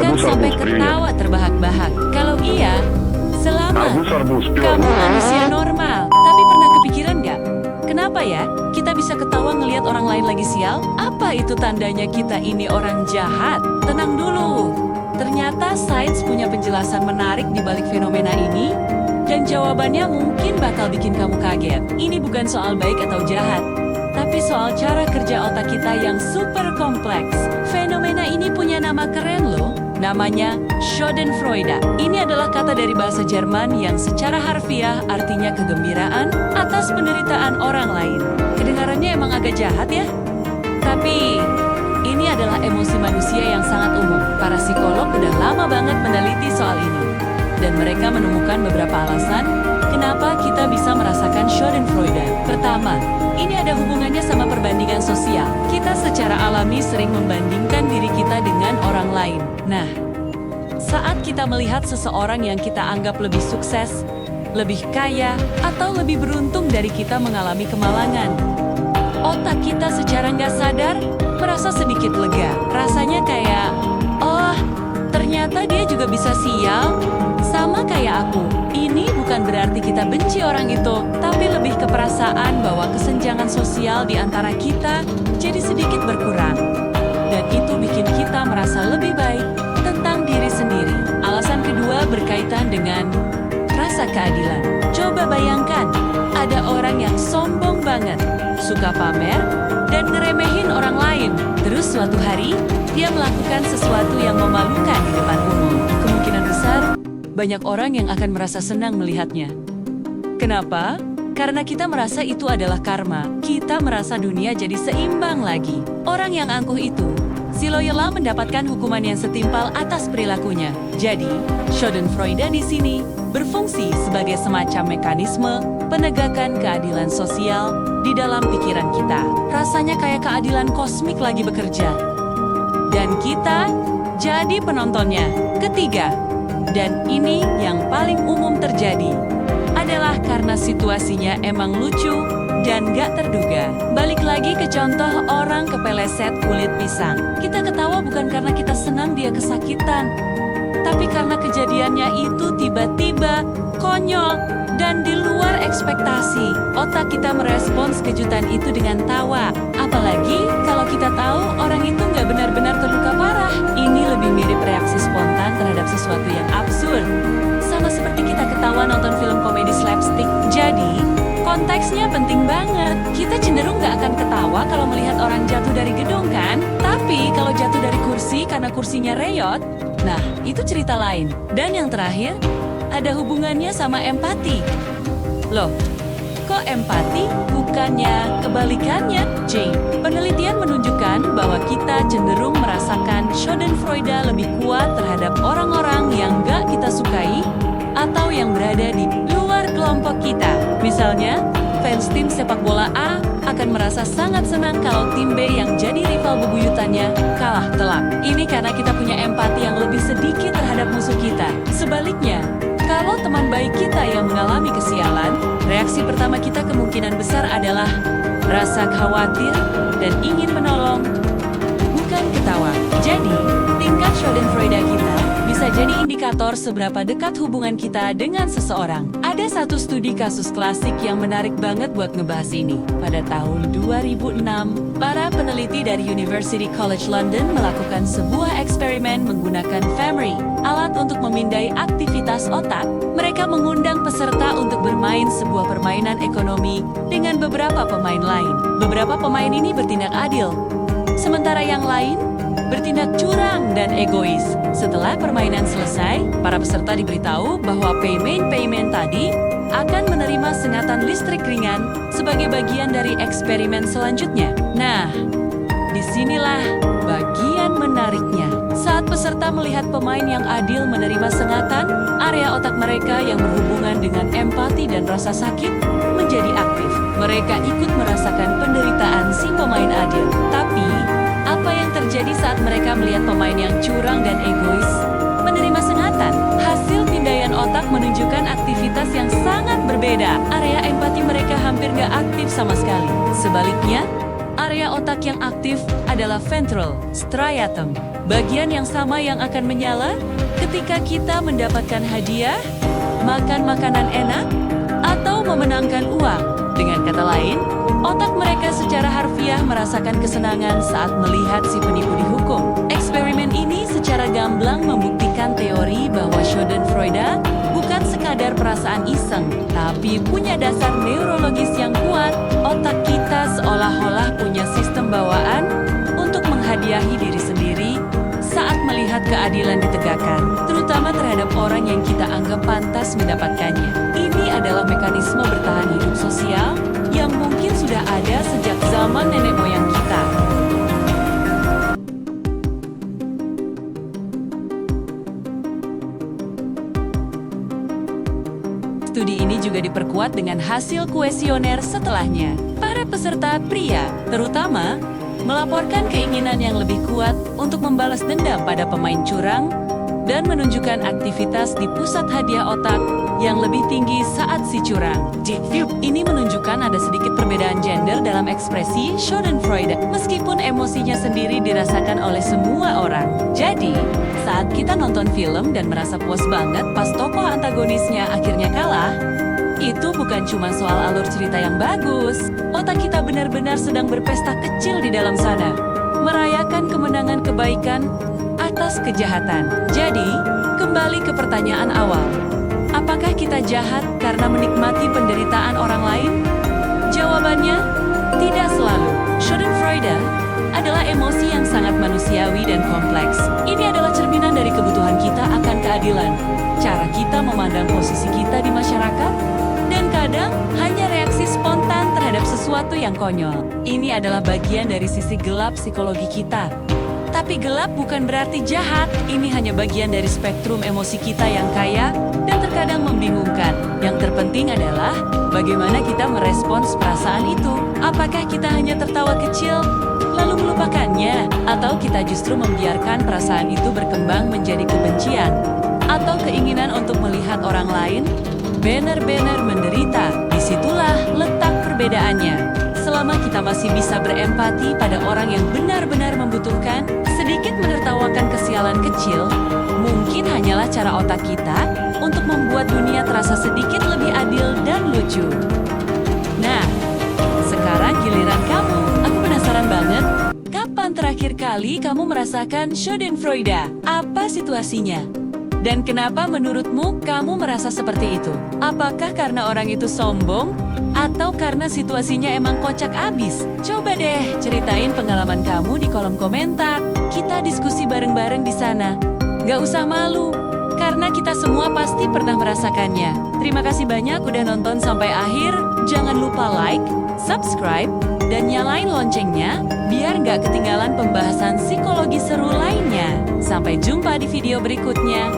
Bahkan sampai ketawa terbahak-bahak. Kalau iya, selamat. Kamu manusia normal. Tapi pernah kepikiran nggak? Kenapa ya kita bisa ketawa ngelihat orang lain lagi sial? Apa itu tandanya kita ini orang jahat? Tenang dulu. Ternyata sains punya penjelasan menarik di balik fenomena ini. Dan jawabannya mungkin bakal bikin kamu kaget. Ini bukan soal baik atau jahat, tapi soal cara kerja otak kita yang super kompleks. Fenomena ini punya nama keren loh. Namanya Schadenfreude. Ini adalah kata dari bahasa Jerman yang secara harfiah artinya kegembiraan atas penderitaan orang lain. Kedengarannya emang agak jahat ya? Tapi ini adalah emosi manusia yang sangat umum. Para psikolog udah lama banget meneliti soal ini. Dan mereka menemukan beberapa alasan kenapa kita bisa merasakan Schadenfreude. Pertama, ini ada hubungannya sama perbandingan sosial. Kita secara alami sering membandingkan diri kita dengan orang lain. Nah, saat kita melihat seseorang yang kita anggap lebih sukses, lebih kaya, atau lebih beruntung dari kita mengalami kemalangan, otak kita secara nggak sadar merasa sedikit lega. Rasanya kayak, oh, ternyata dia juga bisa sial, sama kayak aku. Ini bukan berarti kita benci orang itu, tapi lebih ke perasaan bahwa kesenjangan sosial di antara kita jadi sedikit berkurang. Dan itu bikin kita merasa lebih baik tentang diri sendiri. Alasan kedua berkaitan dengan rasa keadilan. Coba bayangkan, ada orang yang sombong banget, suka pamer, dan ngeremehin orang lain. Terus suatu hari, dia melakukan sesuatu yang memalukan di depan umum. Kemungkinan besar, banyak orang yang akan merasa senang melihatnya. Kenapa? Karena kita merasa itu adalah karma. Kita merasa dunia jadi seimbang lagi. Orang yang angkuh itu, si Loyola mendapatkan hukuman yang setimpal atas perilakunya. Jadi, Schadenfreude di sini berfungsi sebagai semacam mekanisme penegakan keadilan sosial di dalam pikiran kita. Rasanya kayak keadilan kosmik lagi bekerja. Dan kita jadi penontonnya. Ketiga, dan ini yang paling umum terjadi, adalah karena situasinya emang lucu dan gak terduga. Balik lagi ke contoh orang kepeleset kulit pisang. Kita ketawa bukan karena kita senang dia kesakitan, tapi karena kejadiannya itu tiba-tiba, konyol, dan di luar ekspektasi. Otak kita merespons kejutan itu dengan tawa. Apalagi kalau kita tahu orang itu nggak benar-benar terluka parah. Ini lebih mirip reaksi spontan terhadap sesuatu yang absurd. Sama seperti kita ketawa nonton film komedi slapstick. Jadi, konteksnya penting banget. Kita cenderung nggak akan ketawa kalau melihat orang jatuh dari gedung kan? Tapi kalau jatuh dari kursi karena kursinya reyot, nah itu cerita lain. Dan yang terakhir, ada hubungannya sama empati. Loh, kok empati bukannya kebalikannya? Jane, penelitian menunjukkan bahwa kita cenderung merasakan Schadenfreude lebih kuat terhadap orang-orang yang gak kita sukai atau yang berada di luar kelompok kita. Misalnya, fans tim sepak bola A akan merasa sangat senang kalau tim B yang jadi rival bebuyutannya kalah telak. Ini karena kita punya empati yang lebih sedikit terhadap musuh kita. Sebaliknya, kalau teman baik kita yang mengalami kesialan, reaksi pertama kita kemungkinan besar adalah rasa khawatir dan ingin menolong, bukan ketawa. Jadi, tingkat Schadenfreude kita bisa jadi indikator seberapa dekat hubungan kita dengan seseorang. Ada satu studi kasus klasik yang menarik banget buat ngebahas ini. Pada tahun 2006, para peneliti dari University College London melakukan sebuah eksperimen menggunakan fMRI, alat untuk memindai aktivitas otak. Mereka mengundang peserta untuk bermain sebuah permainan ekonomi dengan beberapa pemain lain. Beberapa pemain ini bertindak adil, sementara yang lain bertindak curang dan egois. Setelah permainan selesai, para peserta diberitahu bahwa pemain tadi akan menerima sengatan listrik ringan sebagai bagian dari eksperimen selanjutnya. Nah, disinilah bagian menariknya. Saat peserta melihat pemain yang adil menerima sengatan, area otak mereka yang berhubungan dengan empati dan rasa sakit menjadi aktif. Mereka ikut merasakan penderitaan si pemain adil. Tapi, apa yang terjadi saat mereka melihat pemain yang curang dan egois menerima sengatan? Hasil pindaian otak menunjukkan aktivitas yang sangat berbeda. Area empati mereka hampir gak aktif sama sekali. Sebaliknya, area otak yang aktif adalah ventral striatum, Bagian yang sama yang akan menyala ketika kita mendapatkan hadiah, makan makanan enak, atau memenangkan uang. Dengan kata lain, otak mereka secara harfiah merasakan kesenangan saat melihat si penipu dihukum. Eksperimen ini secara gamblang membuktikan teori bahwa Schadenfreude bukan sekadar perasaan iseng, tapi punya dasar neurologis yang kuat. Otak kita seolah-olah punya sistem bawaan untuk menghadiahi diri sendiri saat melihat keadilan ditegakkan, terutama terhadap orang yang kita anggap pantas mendapatkannya. Ini adalah mekanisme bertahan hidup sosial yang mungkin sudah ada sejak zaman nenek moyang kita. Studi ini juga diperkuat dengan hasil kuesioner setelahnya. Para peserta pria, terutama, melaporkan keinginan yang lebih kuat untuk membalas dendam pada pemain curang dan menunjukkan aktivitas di pusat hadiah otak yang lebih tinggi saat si curang. Ini menunjukkan ada sedikit perbedaan gender dalam ekspresi Schadenfreude, meskipun emosinya sendiri dirasakan oleh semua orang. Jadi, saat kita nonton film dan merasa puas banget pas tokoh antagonisnya akhirnya kalah, itu bukan cuma soal alur cerita yang bagus. Otak kita benar-benar sedang berpesta kecil di dalam sana, merayakan kemenangan kebaikan atas kejahatan. Jadi, kembali ke pertanyaan awal. Apakah kita jahat karena menikmati penderitaan orang lain? Jawabannya, tidak selalu. Schadenfreude adalah emosi yang sangat manusiawi dan kompleks. Ini adalah cerminan dari kebutuhan kita akan keadilan, cara kita memandang posisi kita di masyarakat, dan kadang hanya reaksi spontan terhadap sesuatu yang konyol. Ini adalah bagian dari sisi gelap psikologi kita. Tapi gelap bukan berarti jahat. Ini hanya bagian dari spektrum emosi kita yang kaya dan terkadang membingungkan. Yang terpenting adalah bagaimana kita merespons perasaan itu. Apakah kita hanya tertawa kecil, lalu melupakannya? Atau kita justru membiarkan perasaan itu berkembang menjadi kebencian? Atau keinginan untuk melihat orang lain benar-benar menderita? Disitulah letak perbedaannya. Selama kita masih bisa berempati pada orang yang benar-benar membutuhkan, sedikit menertawakan kesialan kecil, mungkin hanyalah cara otak kita untuk membuat dunia terasa sedikit lebih adil dan lucu. Nah, sekarang giliran kamu. Aku penasaran banget, kapan terakhir kali kamu merasakan Schadenfreude? Apa situasinya? Dan kenapa menurutmu kamu merasa seperti itu? Apakah karena orang itu sombong? Atau karena situasinya emang kocak abis? Coba deh ceritain pengalaman kamu di kolom komentar. Kita diskusi bareng-bareng di sana. Gak usah malu, karena kita semua pasti pernah merasakannya. Terima kasih banyak udah nonton sampai akhir. Jangan lupa like, subscribe, dan nyalain loncengnya biar gak ketinggalan pembahasan psikologi seru lainnya. Sampai jumpa di video berikutnya.